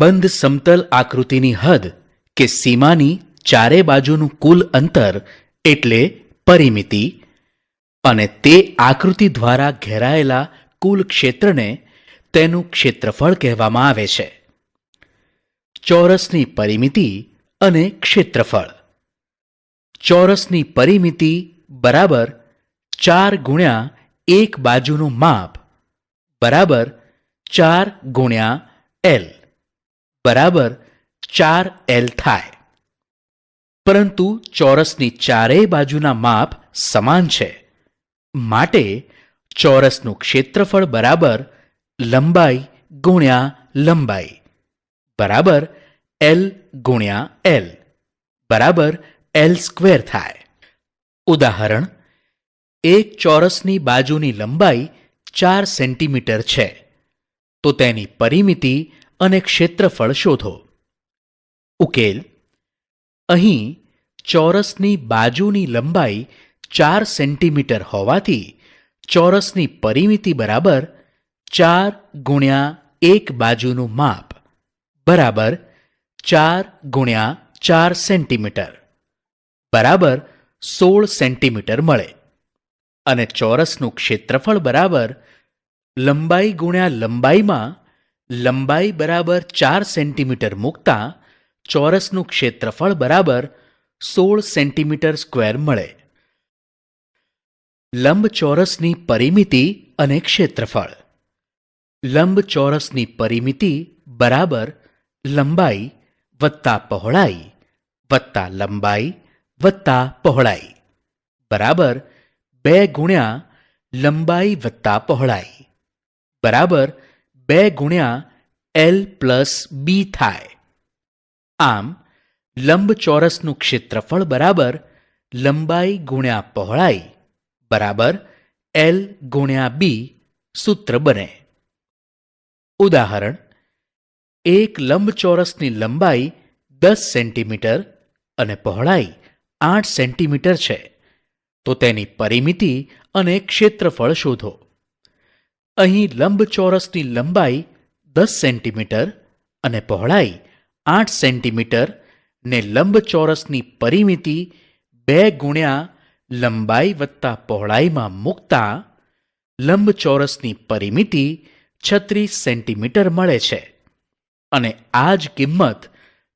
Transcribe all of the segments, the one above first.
બંધ સમતલ આકૃતિની હદ કે સીમાની ચારે બાજુનું કુલ અંતર એટલે પરિમિતિ અને તે આકૃતિ દ્વારા ઘેરાયેલા કુલ ક્ષેત્રને તેનું ક્ષેત્રફળ કહેવામાં આવે છે. ચોરસની પરિમિતિ અને ક્ષેત્રફળ. ચોરસની પરિમિતિ બરાબર 4 ગુણ્યા એક બાજુનું માપ બરાબર 4 ગુણ્યા L બરાબર 4L થાય. પરંતુ ચોરસની ચારેય બાજુના માપ સમાન છે, માટે ચોરસનું ક્ષેત્રફળ બરાબર લંબાઈ ગુણ્યા લંબાઈ બરાબર L ગુણ્યા L બરાબર L² થાય. ઉદાહરણ: એક ચોરસની બાજુની લંબાઈ 4 સેન્ટીમીટર છે, તો તેની પરિમિતિ અને ક્ષેત્રફળ શોધો. ઉકેલ: અહીં ચોરસની બાજુની લંબાઈ 4 સેન્ટીમીટર હોવાથી ચોરસની પરિમિતિ બરાબર 4 ગુણ્યા એક બાજુનું માપ બરાબર 4 ગુણ્યા 4 સેન્ટીમીટર બરાબર 16 સેન્ટીમીટર મળે અને ચોરસનું ક્ષેત્રફળ બરાબર લંબાઈ ગુણ્યા લંબાઈમાં લંબાઈ બરાબર 4 સેન્ટીમીટર મૂકતા ચોરસનું ક્ષેત્રફળ બરાબર 16 સેન્ટીમીટર સ્ક્વેર મળે. લંબચોરસની પરિમિતિ અને ક્ષેત્રફળ. લંબચોરસની પરિમિતિ બરાબર લંબાઈ વત્તા પહોળાઈ વત્તા લંબાઈ વત્તા પહોળાઈ બરાબર 2 ગુણ્યા લંબાઈ વત્તા પહોળાઈ બરાબર 2 ગુણ્યા L પ્લસ B થાય. આમ લંબચોરસનું ક્ષેત્રફળ બરાબર લંબાઈ ગુણ્યા પહોળાઈ બરાબર L ગુણ્યા B સૂત્ર બને. ઉદાહરણ: એક લંબચોરસની લંબાઈ 10 સેન્ટીમીટર અને પહોળાઈ 8 સેન્ટીમીટર છે, તો તેની પરિમિતિ અને ક્ષેત્રફળ શોધો. અહીં લંબચોરસની લંબાઈ 10 સેન્ટીમીટર અને પહોળાઈ 8 સેન્ટીમીટર ને લંબચોરસની પરિમિતિ 2 ગુણ્યા લંબાઈ વત્તા પહોળાઈમાં મૂકતા લંબચોરસની પરિમિતિ 36 સેન્ટીમીટર મળે છે અને આ જ કિંમત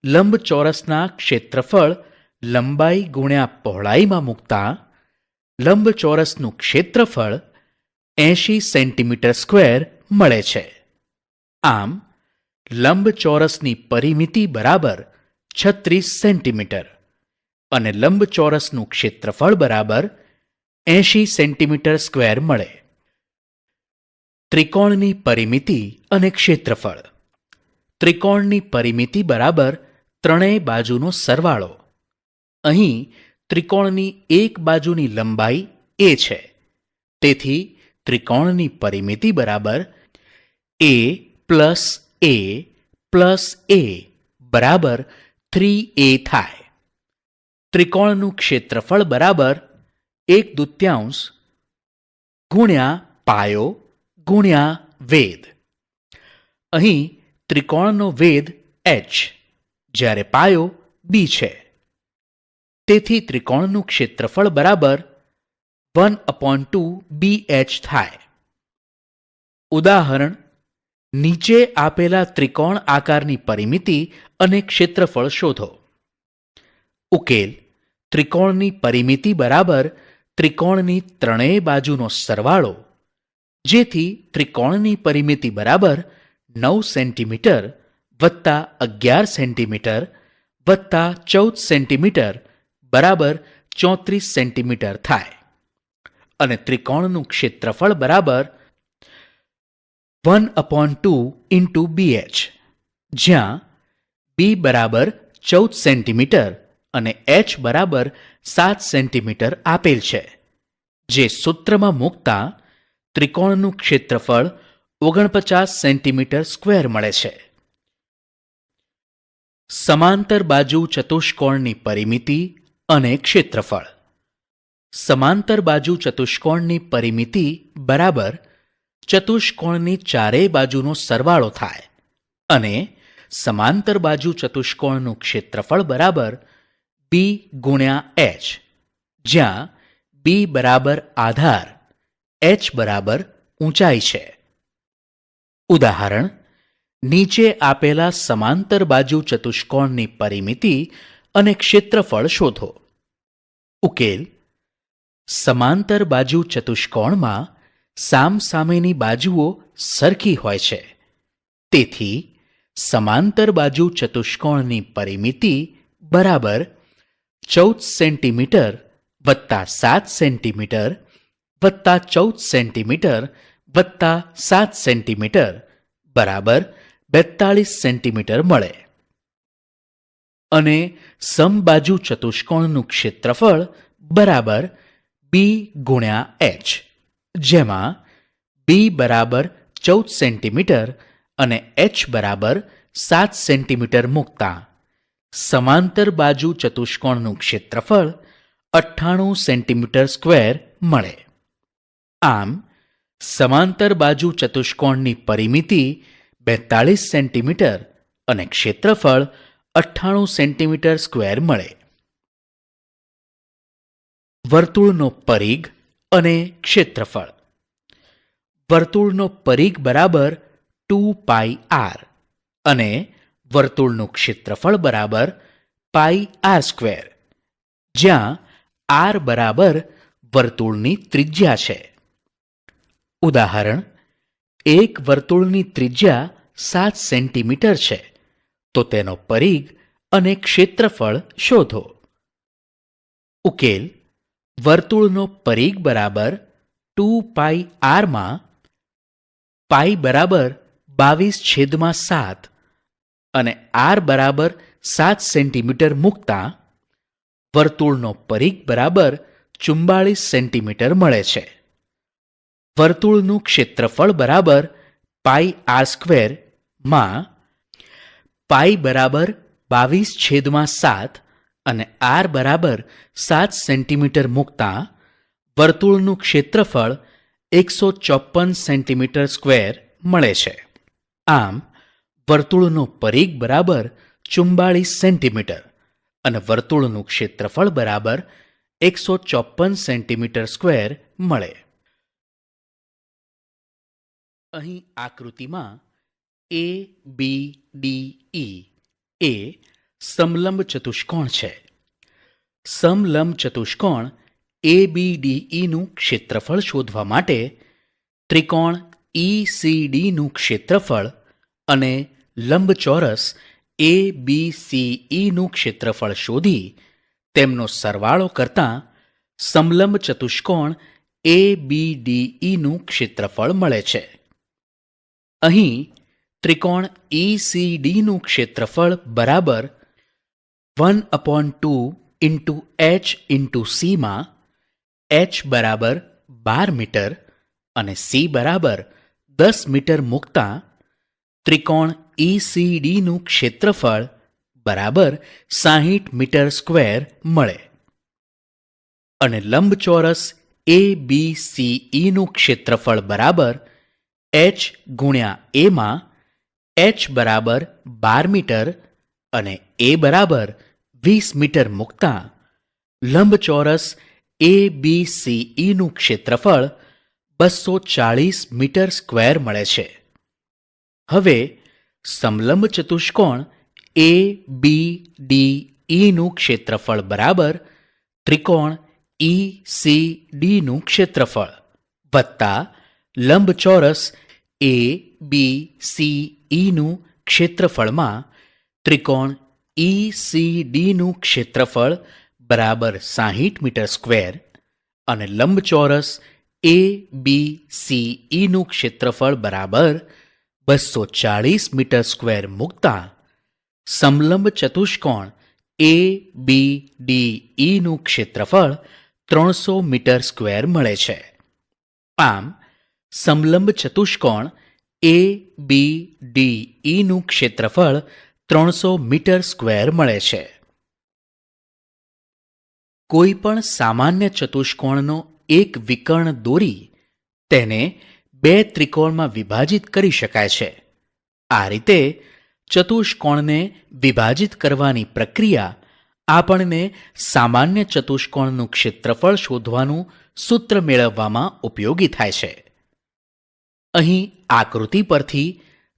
લંબચોરસના ક્ષેત્રફળ લંબાઈ ગુણ્યા પહોળાઈમાં મૂકતા લંબચોરસનું ક્ષેત્રફળ 80 સેન્ટીમીટર સ્ક્વેર મળે છે. આમ લંબચોરસની પરિમિતિ બરાબર 36 સેન્ટીમીટર અને લંબચોરસનું ક્ષેત્રફળ બરાબર 80 સેન્ટીમીટર સ્ક્વેર મળે. ત્રિકોણની પરિમિતિ અને ક્ષેત્રફળ. ત્રિકોણની પરિમિતિ બરાબર ત્રણેય બાજુનો સરવાળો. અહીં ત્રિકોણની એક બાજુની લંબાઈ a છે, તેથી ત્રિકોણની પરિમિતિ બરાબર a plus a plus a બરાબર 3a થાય. ત્રિકોણનું ક્ષેત્રફળ બરાબર 1/2 ગુણ્યા પાયો ગુણ્યા વેધ. અહીં ત્રિકોણનો વેધ h જ્યારે પાયો b છે, તેથી ત્રિકોણનું ક્ષેત્રફળ બરાબર 1/2bh થાય. ઉદાહરણ: નીચે આપેલા ત્રિકોણ આકારની પરિમિતિ અને ક્ષેત્રફળ શોધો. ઉકેલ: ત્રિકોણની પરિમિતિ બરાબર ત્રિકોણની ત્રણેય બાજુનો સરવાળો, જેથી ત્રિકોણની પરિમિતિ બરાબર 9 સેન્ટીમીટર વત્તા 11 સેન્ટીમીટર વત્તા 14 સેન્ટીમીટર બરાબર 34 સેન્ટીમીટર થાય અને ત્રિકોણનું ક્ષેત્રફળ બરાબર 1/2 bh, જ્યાં b બરાબર 14 સેન્ટીમીટર અને h બરાબર 7 સેન્ટીમીટર આપેલ છે, જે સૂત્રમાં મૂકતા ત્રિકોણનું ક્ષેત્રફળ 49 સેન્ટીમીટર સ્ક્વેર મળે છે. સમાંતર બાજુ ચતુષ્કોણની પરિમિતિ અને ક્ષેત્રફળ. સમાંતર બાજુ ચતુષ્કોણની પરિમિતિ બરાબર ચતુષ્કોણની ચારેય બાજુનો સરવાળો થાય અને સમાંતર બાજુ ચતુષ્કોણનું ક્ષેત્રફળ બરાબર બી ગુણ્યા એચ, જ્યાં બી બરાબર આધાર, એચ બરાબર ઊંચાઈ છે. ઉદાહરણ: નીચે આપેલા સમાંતર બાજુ ચતુષ્કોણની પરિમિતિ અને ક્ષેત્રફળ શોધો. ઉકેલ: સમાંતર બાજુ ચતુષ્કોણમાં સામસામેની બાજુઓ સરખી હોય છે, તેથી સમાંતર બાજુ ચતુષ્કોણની પરિમિતિ બરાબર 14 સેન્ટીમીટર વત્તા 7 સેન્ટીમીટર વત્તા 14 સેન્ટીમીટર વત્તા 7 સેન્ટીમીટર બરાબર 42 સેન્ટીમીટર મળે. અને સમબાજુ ચતુષ્કોણનું ક્ષેત્રફળ બરાબર બી ગુણ્યા એચ, જેમાં બી બરાબર 14 સેન્ટીમીટર અને એચ બરાબર 7 સેન્ટીમીટર મૂકતા સમાંતર બાજુ ચતુષ્કોણનું ક્ષેત્રફળ 98 સેન્ટીમીટર સ્ક્વેર મળે. આમ સમાંતર બાજુ ચતુષ્કોણની પરિમિતિ 42 સેન્ટીમીટર અને ક્ષેત્રફળ 98 સેન્ટીમીટર સ્ક્વેર મળે. વર્તુળનો પરિઘ અને ક્ષેત્રફળ. વર્તુળનો પરિઘ બરાબર 2 πr અને વર્તુળનું ક્ષેત્રફળ બરાબર પાઈ આર સ્ક્વેર, જ્યાં આર બરાબર વર્તુળની ત્રિજ્યા છે. ઉદાહરણ: એક વર્તુળની ત્રિજ્યા 7 સેન્ટીમીટર છે, તો તેનો પરિઘ અને ક્ષેત્રફળ શોધો. ઉકેલ: વર્તુળનો પરિઘ બરાબર 2πr માં પાઈ બરાબર 22/7 અને આર બરાબર 7 સેન્ટીમીટર મૂકતા વર્તુળનો પરિઘ બરાબર 44 સેન્ટીમીટર મળે છે. વર્તુળનું ક્ષેત્રફળ બરાબર પાઈ આર સ્ક્વેર માં પાઈ બરાબર 22/7 અને આર બરાબર 7 સેન્ટીમીટર મૂકતા વર્તુળનું ક્ષેત્રફળ 154 સેન્ટીમીટર સ્ક્વેર મળે છે. આમ વર્તુળનો પરિઘ બરાબર 44 સેન્ટીમીટર અને વર્તુળનું ક્ષેત્રફળ બરાબર 154 સેન્ટીમીટર સ્ક્વેર મળે. અહીં આકૃતિમાં એ બી ડી ઈ એ સમલંબ ચતુષ્કોણ છે. સમલંબ ચતુષ્કોણ ABDEનું ક્ષેત્રફળ શોધવા માટે ત્રિકોણ ECDનું ક્ષેત્રફળ અને લંબચોરસ ABCEનું ક્ષેત્રફળ શોધી તેમનો સરવાળો કરતાં સમલંબ ચતુષ્કોણ ABDEનું ક્ષેત્રફળ મળે છે. અહીં ત્રિકોણ ECDનું ક્ષેત્રફળ બરાબર 1/2 × h × c માં h બરાબર 12 મીટર અને c બરાબર 10 મીટર મૂકતા ત્રિકોણ ECDનું ક્ષેત્રફળ બરાબર 60 મીટર સ્ક્વેર મળે. અને લંબચોરસ ABCEનું ક્ષેત્રફળ બરાબર h ગુણ્યા a માં h બરાબર 12 મીટર અને a બરાબર 20 મીટર મૂકતા લંબચોરસ ABCEનું ક્ષેત્રફળ 240 મીટર સ્ક્વેર મળે છે. હવે સમલંબ ચતુષ્કોણ ABDEનું ક્ષેત્રફળ બરાબર ત્રિકોણ ECDનું ક્ષેત્રફળ વત્તા લંબચોરસ ABCEનું ક્ષેત્રફળમાં ત્રિકોણ ECDનું ક્ષેત્રફળ બરાબર 60 મીટર સ્ક્વેર અને લંબચોરસ ABCEનું ક્ષેત્રફળ બરાબર 240 મીટર સ્ક્વેર મૂકતા સમલંબ ચતુષ્કોણ ABDEનું ક્ષેત્રફળ 300 મીટર સ્ક્વેર મળે છે. આમ સમલંબ ચતુષ્કોણ ABDEનું ક્ષેત્રફળ 300 મીટર સ્ક્વેર મળે છે. કોઈ પણ સામાન્ય ચતુષ્કોણનો એક વિકર્ણ દોરી તેને બે ત્રિકોણમાં વિભાજિત કરી શકાય છે. આ રીતે ચતુષ્કોણને વિભાજિત કરવાની પ્રક્રિયા આપણને સામાન્ય ચતુષ્કોણનું ક્ષેત્રફળ શોધવાનું સૂત્ર મેળવવામાં ઉપયોગી થાય છે. અહીં આકૃતિ પરથી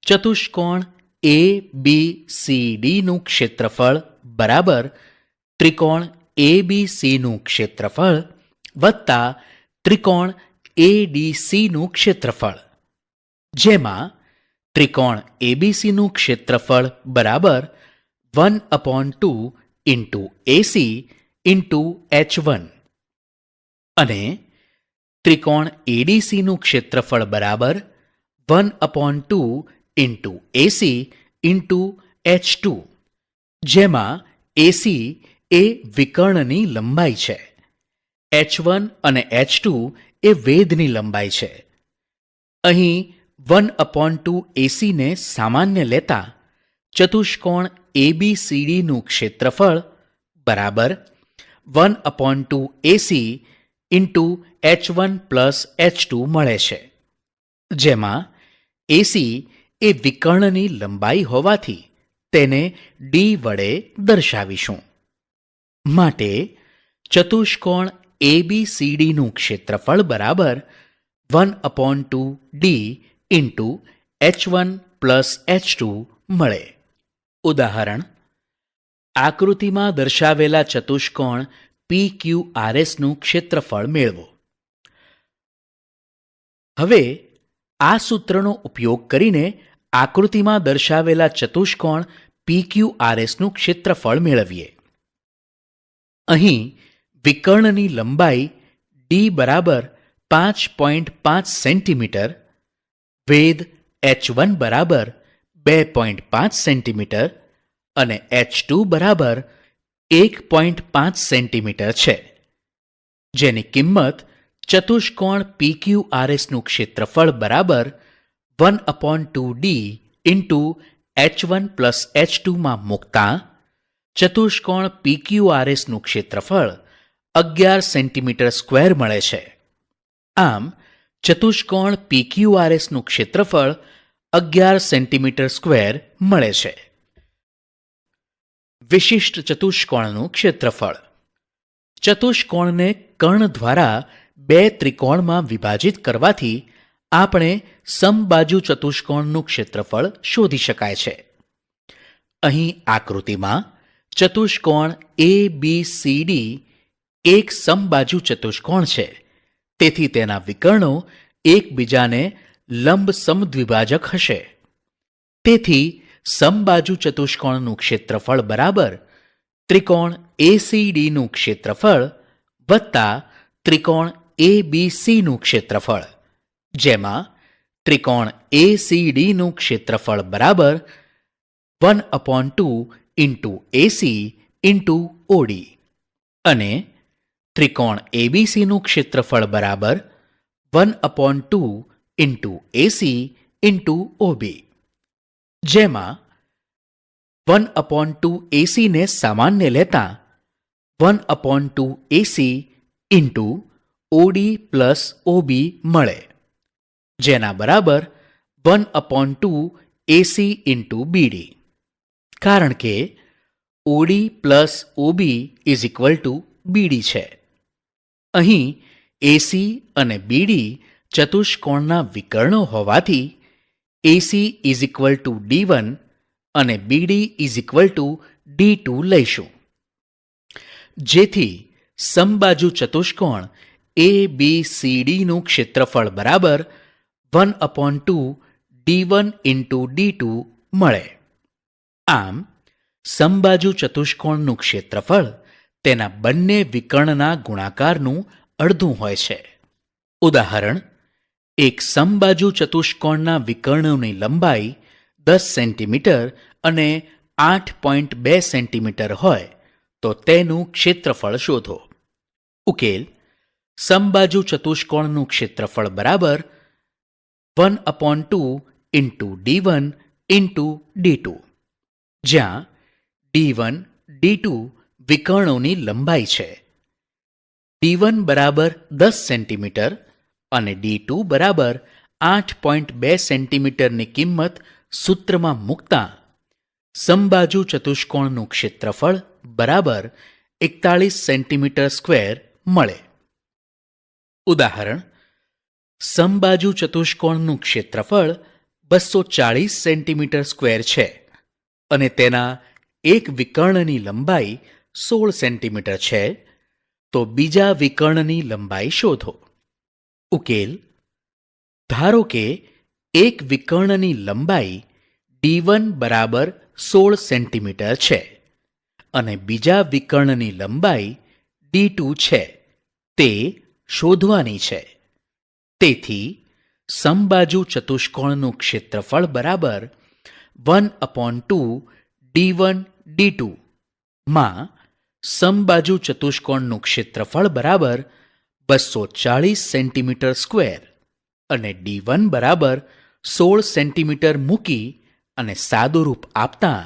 ચતુષ્કોણ ABCD નું ક્ષેત્રફળ બરાબર ત્રિકોણ ABC નું ક્ષેત્રફળ વત્તા ત્રિકોણ ADC નું ક્ષેત્રફળ, જેમાં ત્રિકોણ ABC નું ક્ષેત્રફળ બરાબર 1/2 ઇન્ટુ AC ઇન્ટુ H1 અને ત્રિકોણ ADC નું ક્ષેત્રફળ બરાબર 1/2 ઇન્ટુ AC ઇન્ટુ H2, જેમાં AC એ વિકર્ણની લંબાઈ છે, H1 અને H2 એ વેધની લંબાઈ છે. અહીં 1/2 AC ને સામાન્ય લેતા ચતુષ્કોણ ABCD નું ક્ષેત્રફળ બરાબર 1/2 AC into H1 plus H2 મળે છે, જેમાં AC એ વિકર્ણની લંબાઈ હોવાથી તેને D વડે દર્શાવીશું. માટે ચતુષ્કોણ ABCD નું ક્ષેત્રફળ બરાબર 1/2 D into H1 plus H2 મળે. ઉદાહરણ: આકૃતિમાં દર્શાવેલા ચતુષ્કોણ PQRS નું ક્ષેત્રફળ મેળવો. હવે આ સૂત્રનો ઉપયોગ કરીને આકૃતિમાં દર્શાવેલા ચતુષ્કોણ PQRS નું ક્ષેત્રફળ મેળવીએ. અહીં વિકર્ણની લંબાઈ D બરાબર 5.5 સેન્ટીમીટર, વેધ H1 બરાબર 2.5 સેન્ટીમીટર અને H2 બરાબર 1.5 સેન્ટીમીટર છે, જેની કિંમત ચતુષ્કોણ PQRS નું ક્ષેત્રફળ બરાબર 1/2 D into H1 plus H2 માં મૂકતા ચતુષ્કોણ PQRS નું ક્ષેત્રફળ 11 સેન્ટીમીટર સ્ક્વેર મળે છે. આમ ચતુષ્કોણ PQRS નું ક્ષેત્રફળ 11 સેન્ટીમીટર સ્ક્વેર મળે છે. વિશિષ્ટ ચતુષ્કોણનું ક્ષેત્રફળ. ચતુષ્કોણને કર્ણ દ્વારા બે ત્રિકોણમાં વિભાજિત કરવાથી આપણે સમબાજુ ચતુષ્કોણનું ક્ષેત્રફળ શોધી શકાય છે. અહીં આકૃતિમાં ચતુષ્કોણ ABCD એક સમબાજુ ચતુષ્કોણ છે, તેથી તેના વિકર્ણો એકબીજાને લંબ સમદ્વિભાજક હશે. તેથી સમબાજુ ચતુષ્કોણનું ક્ષેત્રફળ બરાબર ત્રિકોણ ACD નું ક્ષેત્રફળ વત્તા ત્રિકોણ ABC નું ક્ષેત્રફળ, જેમાં ત્રિકોણ ACD નું ક્ષેત્રફળ બરાબર 1/2 ઇન્ટુ AC ઇન્ટુ OD અને ત્રિકોણ ABC નું ક્ષેત્રફળ બરાબર 1/2 ઇન્ટુ AC ઇન્ટુ OB, જેમાં 1/2 AC ને સામાન્ય લેતા 1/2 AC into OD plus OB મળે, જેના બરાબર 1/2 AC ઇન્ટુ BD, કારણ કે OD plus OB is equal two BD છે. અહીં AC અને BD ચતુષ્કોણના વિકર્ણો હોવાથી AC is equal two D1 અને BD is equal two D2 લઈશું, જેથી સમબાજુ ચતુષ્કોણ ABCD નું ક્ષેત્રફળ બરાબર 1/2 D1 ઇન્ટુ D2 મળે. આમ સમબાજુ ચતુષ્કોણનું ક્ષેત્રફળ તેના બંને વિકર્ણના ગુણાકારનું અડધું હોય છે. ઉદાહરણ: એક સમબાજુ ચતુષ્કોણના વિકર્ણોની લંબાઈ 10 સેન્ટીમીટર અને 8.2 સેન્ટીમીટર હોય તો તેનું ક્ષેત્રફળ શોધો. ઉકેલ: સમબાજુ ચતુષ્કોણનું ક્ષેત્રફળ બરાબર 1/2 ઇન્ટુ D1 ઇન્ટુ D2, જ્યાં D1, D2 વિકર્ણોની લંબાઈ છે. D1 બરાબર 10 સેન્ટીમીટર અને D2 બરાબર 8.2 સેન્ટીમીટરની કિંમત સૂત્રમાં મૂકતા સમબાજુ ચતુષ્કોણનું ક્ષેત્રફળ બરાબર 41 સેન્ટીમીટર સ્ક્વેર મળે. ઉદાહરણ: સમબાજુ ચતુષ્કોણનું ક્ષેત્રફળ 240 સેન્ટીમીટર સ્ક્વેર છે અને તેના એક વિકર્ણની લંબાઈ 16 સેન્ટીમીટર છે, તો બીજા વિકર્ણની લંબાઈ શોધો. ઉકેલ: ધારો કે એક વિકર્ણની લંબાઈ D1 બરાબર 16 સેન્ટીમીટર છે અને બીજા વિકર્ણની લંબાઈ D2 છે, તે શોધવાની છે. તેથી સમબાજુ ચતુષ્કોણનું ક્ષેત્રફળ બરાબર 1/2 D1 D2 માં સમબાજુ ચતુષ્કોણનું ક્ષેત્રફળ બરાબર 240 સેન્ટીમીટર સ્ક્વેર અને D1 બરાબર 16 સેન્ટીમીટર મૂકી અને સાદુરૂપ આપતા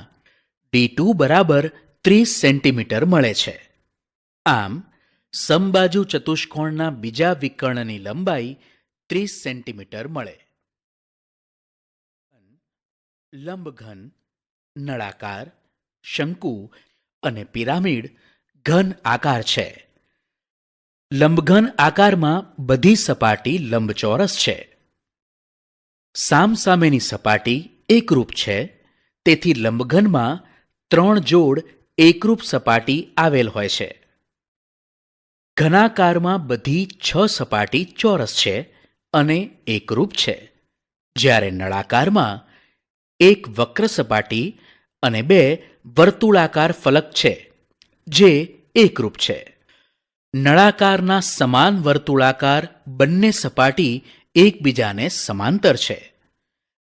D2 બરાબર 30 સેન્ટીમીટર મળે છે. આમ સમબાજુ ચતુષ્કોણના બીજા વિકર્ણની લંબાઈ 30 સેન્ટીમીટર મળે. લંબઘન, નળાકાર, શંકુ અને પિરામિડ ઘન આકાર છે. લંબઘન આકારમાં બધી સપાટી લંબચોરસ છે. સામસામેની સપાટી એકરૂપ છે, તેથી લંબઘનમાં 3 જોડ એકરૂપ સપાટી આવેલ હોય છે. ઘનાકારમાં બધી 6 સપાટી ચોરસ છે અને એકરૂપ છે, જ્યારે નળાકારમાં એક વક્ર સપાટી અને 2 વર્તુળાકાર ફલક છે, જે એકરૂપ છે. નળાકારના સમાન વર્તુળાકાર બંને સપાટી એકબીજાને સમાંતર છે.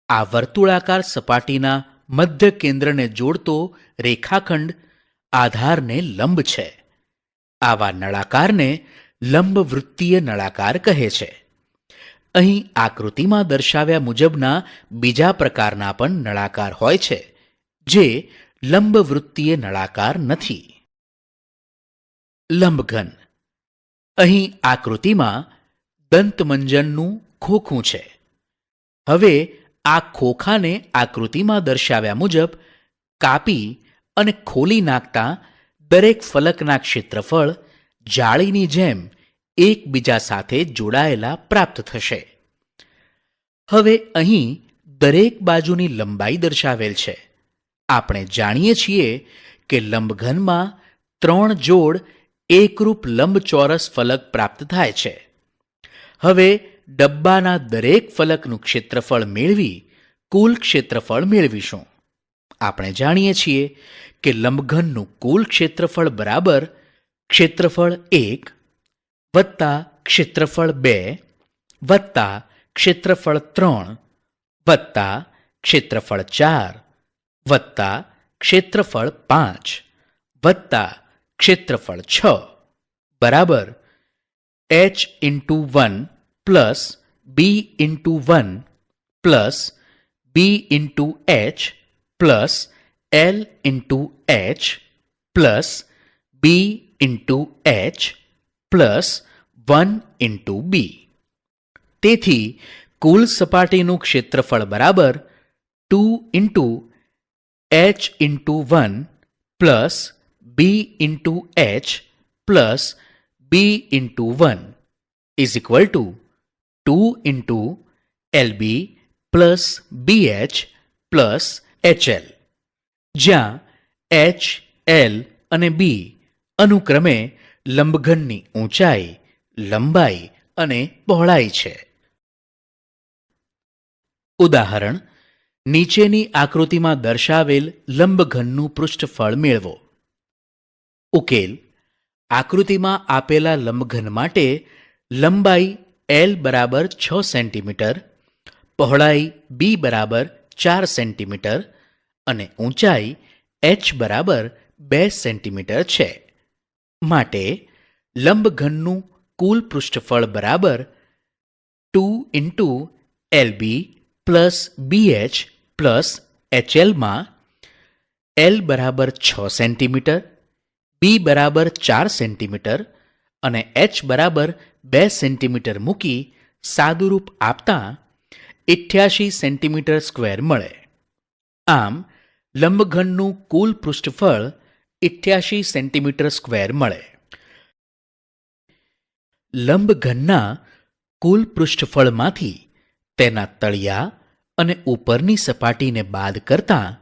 આ વર્તુળાકાર સપાટીના મધ્ય કેન્દ્રને જોડતો રેખાખંડ આધારને લંબ છે. આવા નળાકારને લંબવૃત્તીય નળાકાર કહે છે. અહીં આકૃતિમાં દર્શાવ્યા મુજબના બીજા પ્રકારના પણ નળાકાર હોય છે, જે લંબવૃત્તીય નળાકાર નથી. લંબઘન. અહીં આકૃતિમાં દંતમંજનનું ખોખું છે. હવે આ ખોખાને આકૃતિમાં દર્શાવ્યા મુજબ કાપી અને ખોલી નાખતા દરેક ફલકના ક્ષેત્રફળ જાળીની જેમ એકબીજા સાથે જોડાયેલા પ્રાપ્ત થશે. હવે અહીં દરેક બાજુની લંબાઈ દર્શાવેલ છે. આપણે જાણીએ છીએ કે લંબઘનમાં 3 જોડ એકરૂપ લંબચોરસ ફલક પ્રાપ્ત થાય છે. હવે ડબ્બાના દરેક ફલકનું ક્ષેત્રફળ મેળવી કુલ ક્ષેત્રફળ મેળવીશું. આપણે જાણીએ છીએ કે લંબઘનનું કુલ ક્ષેત્રફળ બરાબર ક્ષેત્રફળ 1 વત્તા ક્ષેત્રફળ 2 વત્તા ક્ષેત્રફળ 3 વત્તા ક્ષેત્રફળ 4 વત્તા ક્ષેત્રફળ 5 વત્તા ક્ષેત્રફળ 6 બરાબર h×1 plus b×1 plus b×h plus l×h plus b×h plus 1×b. તેથી કુલ સપાટીનું ક્ષેત્રફળ બરાબર 2×h×1 plus b×h plus b×1 is equal two 2×lb plus bh plus hl, જ્યાં h, l અને b અનુક્રમે લંબઘનની ઊંચાઈ, લંબાઈ અને પહોળાઈ છે. ઉદાહરણ: નીચેની આકૃતિમાં દર્શાવેલ લંબઘનનું પૃષ્ઠફળ મેળવો. ઉકેલ: આકૃતિમાં આપેલા લંબઘન માટે લંબાઈ l બરાબર 6 સેન્ટીમીટર, પહોળાઈ b બરાબર 4 સેન્ટીમીટર અને ઊંચાઈ h બરાબર 2 સેન્ટીમીટર છે. માટે લંબઘનનું કુલ પૃષ્ઠફળ બરાબર 2×lb plus bh plus hl માં l બરાબર 6 સેન્ટીમીટર, b બરાબર 4 સેન્ટીમીટર અને h બરાબર 2 સેન્ટીમીટર મૂકી સાદુરૂપ આપતા 88 સેન્ટીમીટર સ્ક્વેર મળે. આમ લંબઘનનું કુલ પૃષ્ઠફળ 88 સેન્ટીમીટર સ્ક્વેર મળે. લંબઘનના કુલ પૃષ્ઠફળમાંથી તેના તળિયા અને ઉપરની સપાટીને બાદ કરતાં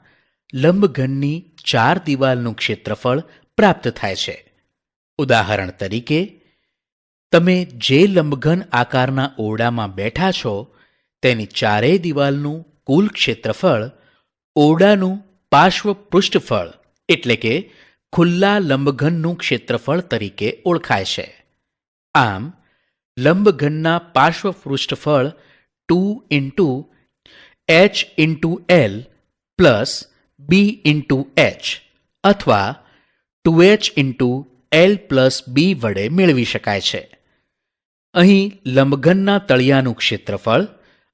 લંબઘનની 4 દિવાલનું ક્ષેત્રફળ પ્રાપ્ત થાય છે. ઉદાહરણ તરીકે, તમે જે લંબઘન આકારના ઓરડામાં બેઠા છો તેની ચારેય દિવાલનું કુલ ક્ષેત્રફળ ઓરડાનું પાર્શ્વ પૃષ્ઠફળ એટલે કે ખુલ્લા લંબઘનનું ક્ષેત્રફળ તરીકે ઓળખાય છે. આમ લંબઘનના પાર્શ્વ પૃષ્ઠફળ 2 into h into l plus b into h અથવા 2h into l plus b વડે મેળવી શકાય છે. અહીં લંબઘનના તળિયાનું ક્ષેત્રફળ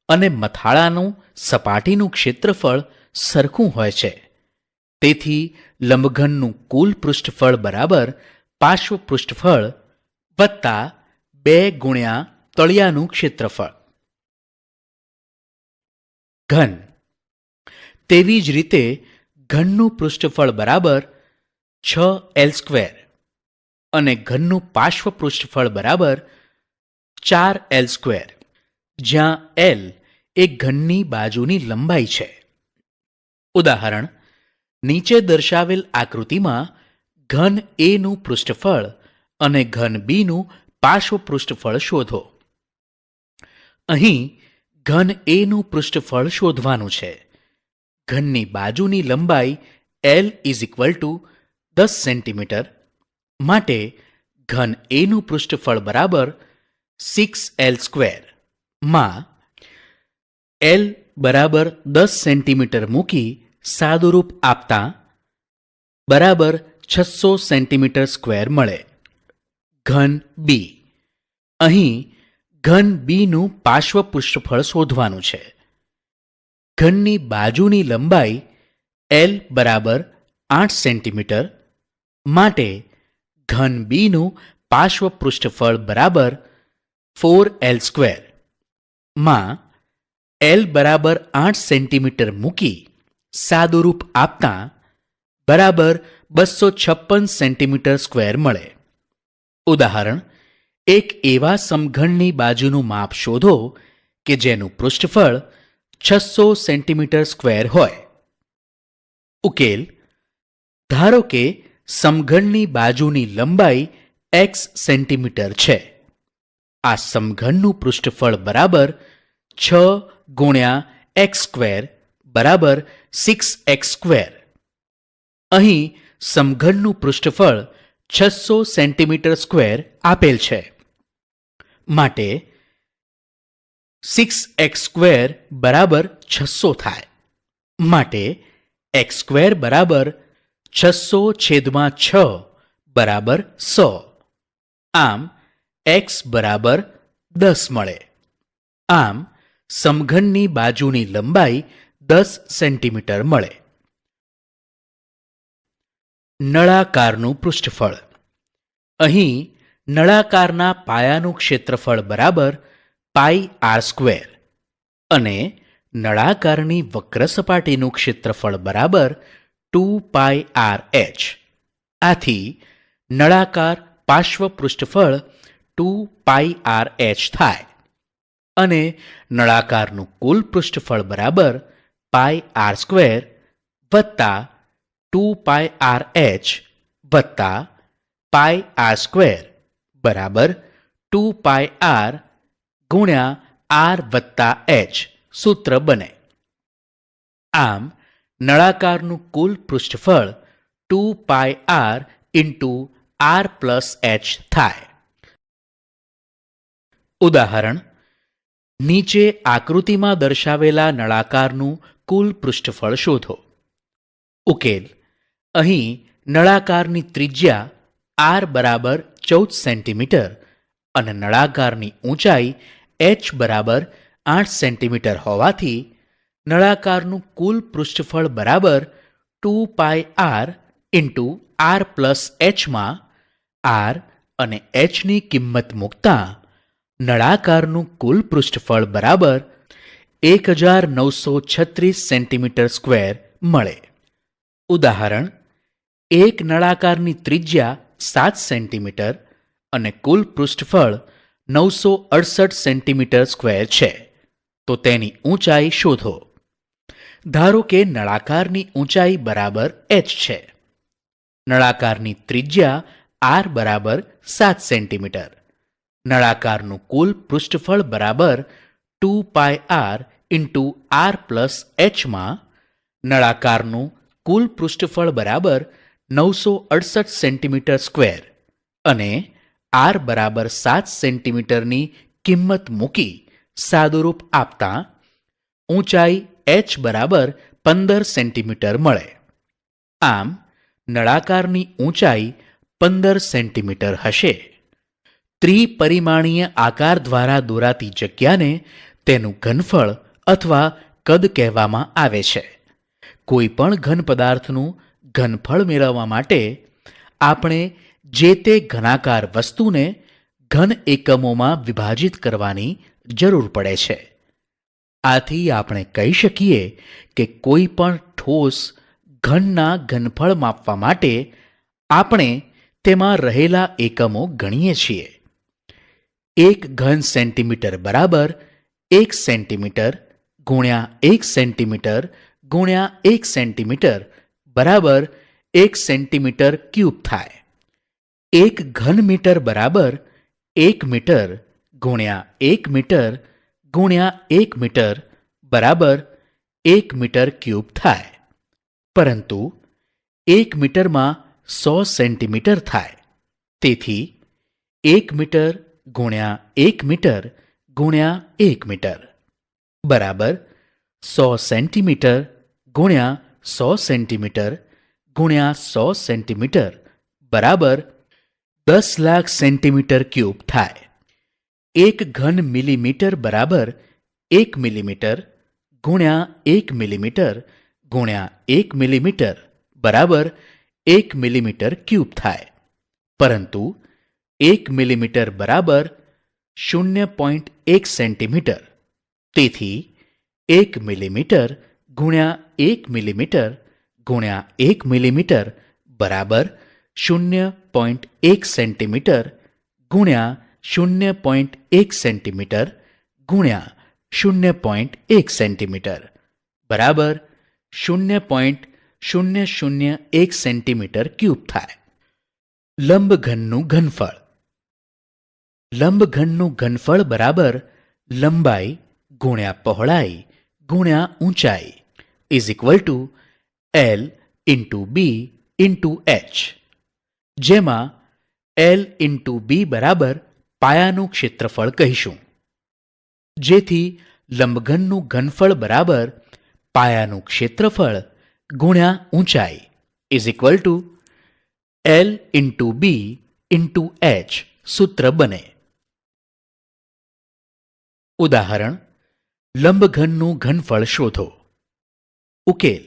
અને મથાળાનું સપાટીનું ક્ષેત્રફળ સરખું હોય છે. તેથી લંબઘનનું કુલ પૃષ્ઠફળ બરાબર પાર્શ્વ પૃષ્ઠફળ વત્તા 2 ગુણ્યા તળિયાનું ક્ષેત્રફળ. ઘન. તેવી જ રીતે ઘનનું પૃષ્ઠફળ બરાબર 6l² અને ઘનનું પાર્શ્વ પૃષ્ઠફળ બરાબર 4l², જ્યાં l એ ઘનની બાજુની લંબાઈ છે. ઉદાહરણ, નીચે દર્શાવેલ આકૃતિમાં ઘન A નું પૃષ્ઠફળ અને ઘન B નું પાર્શ્વ પૃષ્ઠફળ શોધો. અહીં ઘન A નું પૃષ્ઠફળ શોધવાનું છે. ઘનની બાજુની લંબાઈ l = 10 સેન્ટીમીટર, માટે ઘન A નું પૃષ્ઠફળ બરાબર 6l² માં l બરાબર 10 સેન્ટીમીટર મૂકી સાદુરૂપ આપતા બરાબર 600 સેન્ટીમીટર સ્ક્વેર મળે. ઘન B. અહીં ઘન B નું પાર્શ્વ પૃષ્ઠફળ શોધવાનું છે. ઘનની બાજુની લંબાઈ l બરાબર 8 સેન્ટીમીટર, માટે ઘન B નું પાર્શ્વ પૃષ્ઠફળ બરાબર 4l² માં l બરાબર 8 સેન્ટીમીટર મૂકી સાદુરૂપ આપતા બરાબર 256 સેન્ટીમીટર સ્ક્વેર મળે. ઉદાહરણ, એક એવા સમઘનની બાજુનું માપ શોધો કે જેનું પૃષ્ઠફળ 600 સેન્ટીમીટર સ્ક્વેર હોય. ઉકેલ. ધારો કે સમઘનની બાજુની લંબાઈ x સેન્ટીમીટર છે. આ સમઘનનું પૃષ્ઠફળ બરાબર 6 ગુણ્યા x² બરાબર 6x². અહીં સમઘનનું પૃષ્ઠફળ 600 સેન્ટીમીટર સ્ક્વેર આપેલ છે, માટે 6x² બરાબર 600 થાય. માટે x² બરાબર 600/6 બરાબર 100. આમ x બરાબર 10 મળે. આમ સમઘનની બાજુની લંબાઈ 10 સેન્ટીમીટર મળે. નળાકારનું પૃષ્ઠફળ. અહીં નળાકારના પાયાનું ક્ષેત્રફળ બરાબર πr² અને નળાકારની વક્ર સપાટીનું ક્ષેત્રફળ બરાબર 2πrh. આથી નળાકાર પાર્શ્વ પૃષ્ઠફળ 2πrh થાય અને નળાકારનું કુલ પૃષ્ઠફળ બરાબર πr² વત્તા 2πrh વત્તા πr² બરાબર 2πr ગુણ્યા r વત્તા h સૂત્ર બને. આમ નળાકારનું કુલ પૃષ્ઠફળ 2πr × r + h થાય. ઉદાહરણ, નીચે આકૃતિમાં દર્શાવેલા નળાકારનું કુલ પૃષ્ઠફળ શોધો. ઉકેલ. અહીં નળાકારની ત્રિજ્યા r બરાબર 14 સેન્ટીમીટર અને નળાકારની ઊંચાઈ h બરાબર 8 સેન્ટીમીટર હોવાથી નળાકારનું કુલ પૃષ્ઠફળ બરાબર 2πr × r + h માં r અને h ની કિંમત મૂકતા નળાકારનું કુલ પૃષ્ઠફળ બરાબર 1936 સેન્ટીમીટર સ્ક્વેર મળે. ઉદાહરણ, એક નળાકારની ત્રિજ્યા 7 સેન્ટીમીટર અને કુલ પૃષ્ઠફળ 968 સેન્ટીમીટર સ્ક્વેર છે, તો તેની ઊંચાઈ શોધો. ધારો કે નળાકારની ઊંચાઈ બરાબર h છે. નળાકારની ત્રિજ્યા r બરાબર 7 સેન્ટીમીટર. નળાકારનું કુલ પૃષ્ઠફળ બરાબર 2πr ઇન્ટુ r પ્લસ hમાં નળાકારનું કુલ પૃષ્ઠફળ બરાબર 968 સેન્ટીમીટર સ્ક્વેર અને r બરાબર 7 સેન્ટીમીટરની કિંમત મૂકી સાદુરૂપ આપતા ઊંચાઈ h બરાબર 15 સેન્ટીમીટર મળે. આમ નળાકારની ઊંચાઈ 15 સેન્ટીમીટર હશે. ત્રિપરિમાણીય આકાર દ્વારા દોરાતી જગ્યાને તેનું ઘનફળ અથવા કદ કહેવામાં આવે છે. કોઈ પણ ઘન પદાર્થનું ઘનફળ મેળવવા માટે આપણે જે તે ઘનાકાર વસ્તુને ઘન એકમોમાં વિભાજિત કરવાની જરૂર પડે છે. આથી આપણે કહી શકીએ કે કોઈ પણ ઠોસ ઘનના ઘનફળ માપવા માટે આપણે તેમાં રહેલા એકમો ગણીએ છીએ. 1 ઘન સેન્ટીમીટર બરાબર 1 સેન્ટીમીટર ગુણ્યા 1 સેન્ટીમીટર ગુણ્યા 1 સેન્ટીમીટર બરાબર 1 સેન્ટીમીટર ક્યુબ થાય. 1 ઘન મીટર બરાબર 1 મીટર ગુણ્યા 1 મીટર ગુણ્યા 1 મીટર બરાબર 1 મીટર ક્યુબ થાય. પરંતુ 1 મીટરમાં 100 સેન્ટીમીટર થાય. તેથી 1 મીટર ગુણ્યા 1 મીટર ગુણ્યા 1 મીટર બરાબર 100 સેન્ટીમીટર ગુણ્યા 100 સેન્ટીમીટર ગુણ્યા 100 સેન્ટીમીટર બરાબર 10 લાખ સેન્ટીમીટર ક્યુબ થાય. 1 ઘન મિલીમીટર બરાબર 1 મિલીમીટર ગુણ્યા 1 મિલીમીટર ગુણ્યા 1 મિલીમીટર બરાબર 1 મિલીમીટર ક્યુબ થાય. પરંતુ 1 મિલીમીટર બરાબર 0.1 સેન્ટીમીટર. તેથી 1 મિલીમીટર ગુણ્યા 1 મિલીમીટર ગુણ્યા 1 મિલીમીટર બરાબર 0.1 સેન્ટીમીટર ગુણ્યા 0.1 સેન્ટીમીટર ગુણ્યા 0.1 સેન્ટીમીટર બરાબર 0.001 સેન્ટીમીટર ક્યુબ થાય. લંબઘનનું ઘનફળ. લંબઘનનું ઘનફળ બરાબર લંબાઈ ગુણ્યા પહોળાઈ ગુણ્યા ઊંચાઈ is equal to L into B into H, જેમાં L ઇન્ટુ B બરાબર પાયાનું ક્ષેત્રફળ કહીશું. જેથી લંબઘનનું ઘનફળ બરાબર પાયાનું ક્ષેત્રફળ ગુણ્યા ઊંચાઈ is equal to L into B into H સૂત્ર બને. ઉદાહરણ, લંબઘનનું ઘનફળ શોધો. ઉકેલ.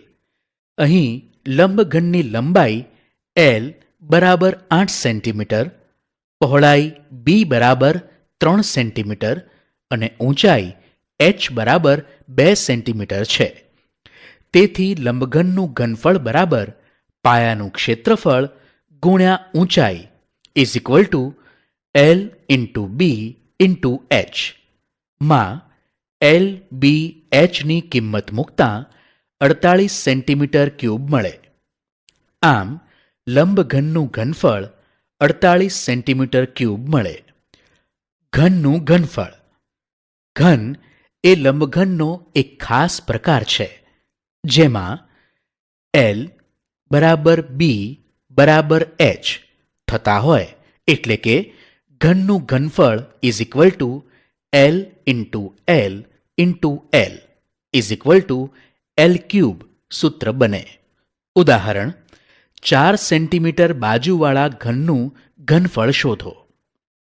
અહીં લંબઘનની લંબાઈ L બરાબર 8 સેન્ટીમીટર, પહોળાઈ B બરાબર 3 સેન્ટીમીટર અને ઊંચાઈ H બરાબર 2 સેન્ટીમીટર છે. તેથી લંબઘનનું ઘનફળ બરાબર પાયાનું ક્ષેત્રફળ ગુણ્યા ઊંચાઈ is equal to L into B into H માં L, B, H ની કિંમત મૂકતા 48 સેન્ટીમીટર ક્યુબ મળે. આમ લંબઘનનું ઘનફળ 48 સેન્ટીમીટર ક્યુબ મળે. ઘનનું ઘનફળ. ઘન એ લંબઘનનો એક ખાસ પ્રકાર છે, જેમાં L બરાબર B બરાબર H થતા હોય, એટલે કે ઘનનું ઘનફળ is equal to L into L into L is equal to L cube સૂત્ર બને. ઉદાહરણ, 4 સેન્ટીમીટર બાજુવાળા ઘનનું ઘનફળ શોધો.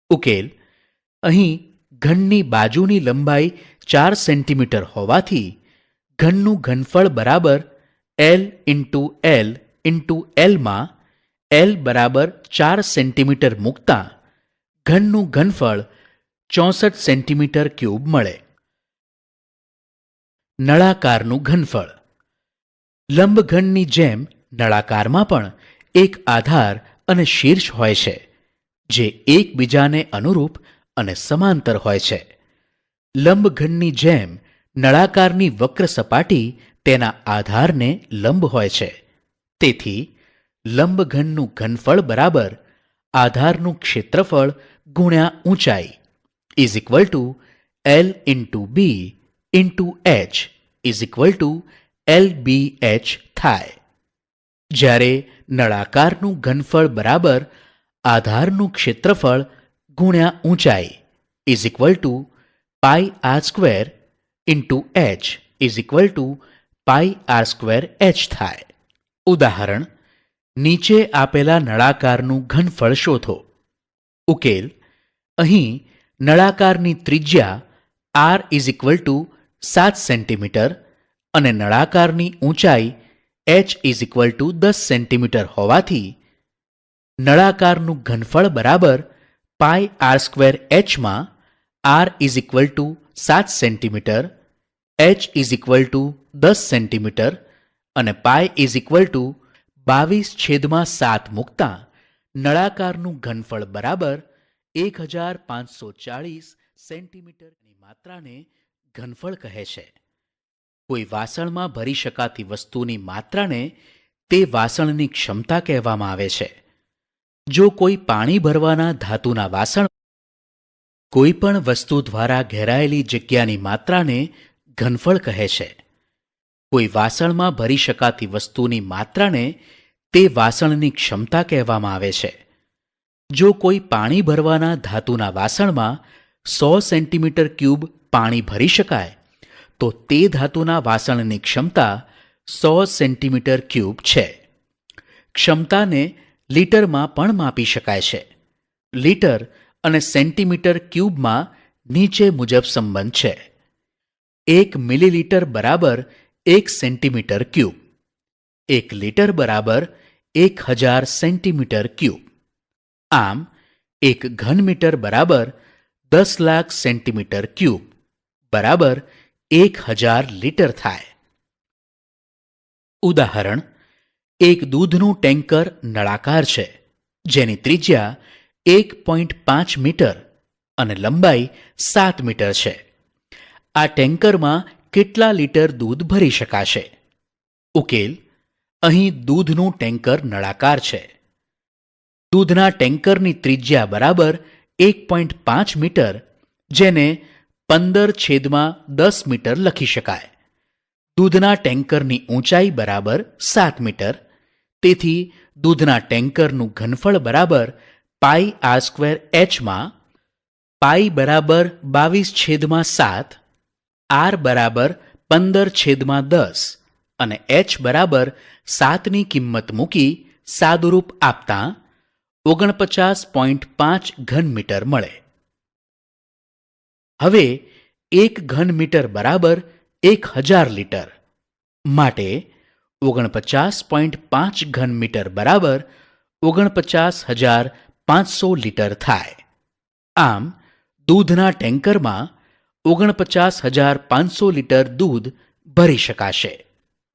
ઉકેલ. અહીં ઘનની બાજુની લંબાઈ 4 સેન્ટીમીટર હોવાથી ઘનનું ઘનફળ બરાબર L into L into L માં L બરાબર 4 સેન્ટીમીટર મૂકતા ઘનનું ઘનફળ 64 સેન્ટીમીટર ક્યુબ મળે. નળાકારનું ઘનફળ. લંબઘનની જેમ નળાકારમાં પણ એક આધાર અને શીર્ષ હોય છે, જે એકબીજાને અનુરૂપ અને સમાંતર હોય છે. લંબઘનની જેમ નળાકારની વક્ર સપાટી તેના આધારને લંબ હોય છે. તેથી લંબઘનનું ઘનફળ બરાબર આધારનું ક્ષેત્રફળ ગુણ્યા ઊંચાઈ is equal to L into B into H is equal to LBH થાય. જ્યારે નળાકારનું ઘનફળ બરાબર આધારનું ક્ષેત્રફળ ગુણ્યા ઊંચાઈ is equal to pi R square into H is equal to pi R square H થાય. ઉદાહરણ: નીચે આપેલા નળાકારનું ઘનફળ શોધો. ઉકેલ: અહીં નળાકારની ત્રિજ્યા r is equal to 7 centimetre અને નળાકારની ઊંચાઈ h is equal to 10 centimetre હોવાથી નળાકારનું ઘનફળ બરાબર પાઈ આર સ્ક્વેર એચમાં r is equal to 7 centimetre, h is equal to 10 centimetre અને પાઈ ઇઝ ઇક્વલ ટુ 22/7 મૂકતા નળાકારનું ઘનફળ બરાબર 1540 સેન્ટીમીટરની માત્રાને ઘનફળ કહે છે. કોઈ વાસણમાં ભરી શકાતી વસ્તુની માત્રાને તે વાસણની ક્ષમતા કહેવામાં આવે છે. જો કોઈ પાણી ભરવાના ધાતુના વાસણ કોઈ પણ વસ્તુ દ્વારા ઘેરાયેલી જગ્યાની માત્રાને ઘનફળ કહે છે. કોઈ વાસણમાં ભરી શકાતી વસ્તુની માત્રાને તે વાસણની ક્ષમતા કહેવામાં આવે છે. જો કોઈ પાણી ભરવાના ધાતુના વાસણમાં 100 સેન્ટીમીટર ક્યુબ પાણી ભરી શકાય તો તે ધાતુના વાસણની ક્ષમતા 100 સેન્ટીમીટર ક્યુબ છે. ક્ષમતાને લીટરમાં પણ માપી શકાય છે. લીટર અને સેન્ટીમીટર ક્યુબમાં નીચે મુજબ સંબંધ છે. 1 મિલીલીટર બરાબર 1 સેન્ટીમીટર ક્યુબ. 1 લીટર બરાબર 1000 સેન્ટીમીટર ક્યુબ. આમ 1 ઘન મીટર બરાબર 10 લાખ સેન્ટીમીટર ક્યુબ બરાબર 1000 લીટર થાય. ઉદાહરણ: એક દૂધનું ટેન્કર નળાકાર છે, જેની ત્રિજ્યા 1.5 મીટર અને લંબાઈ 7 મીટર છે. આ ટેન્કરમાં કેટલા લીટર દૂધ ભરી શકાશે? ઉકેલ: અહીં દૂધનું ટેન્કર નળાકાર છે. દૂધના ટેન્કરની ત્રિજ્યા બરાબર 1.5 મીટર, જેને 15/10 મીટર લખી શકાય. દૂધના ટેન્કરની ઊંચાઈ બરાબર 7 મીટર. તેથી દૂધના ટેન્કરનું ઘનફળ બરાબર પાઈ આર સ્ક્વેર એચમાં પાઈ બરાબર 22/7, આર બરાબર 15/10 અને એચ બરાબર 7ની કિંમત મૂકી સાદુરૂપ આપતા 49.5 ઘન મીટર મળે. હવે 1 ઘન મીટર બરાબર 1000 લીટર માટે 49.5 ઘન મીટર બરાબર 49,500 લીટર થાય. આમ દૂધના ટેન્કરમાં 49,500 લીટર દૂધ ભરી શકાશે.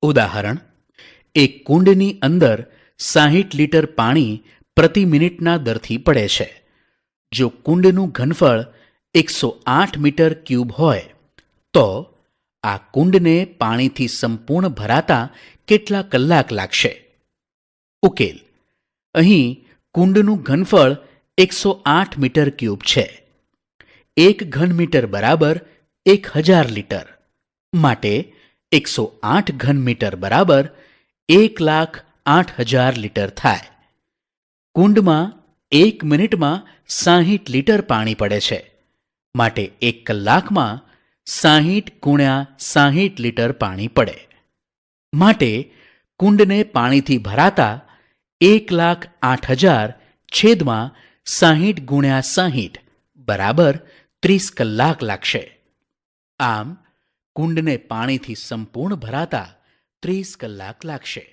ઉદાહરણ: એક કુંડની અંદર 60 લીટર પાણી પ્રતિ મિનિટના દરથી પડે છે. જો કુંડનું ઘનફળ 108 મીટર ક્યુબ હોય તો આ કુંડને પાણીથી સંપૂર્ણ ભરાતા કેટલા કલાક લાગશે? ઉકેલ: અહીં કુંડનું ઘનફળ 108 મીટર ક્યુબ છે. 1 ઘન મીટર બરાબર 1000 લીટર માટે 108 ઘન મીટર બરાબર 1,08,000 લીટર થાય. કુંડમાં 1 મિનિટમાં 60 લીટર પાણી પડે છે, માટે 1 કલાકમાં 60 ગુણ્યા 60 લીટર પાણી પડે. માટે કુંડને પાણીથી ભરાતા 1,08,000 છેદમાં 60 ગુણ્યા 60 બરાબર 30 કલાક લાગશે. આમ કુંડને પાણીથી સંપૂર્ણ ભરાતા 30 કલાક લાગશે.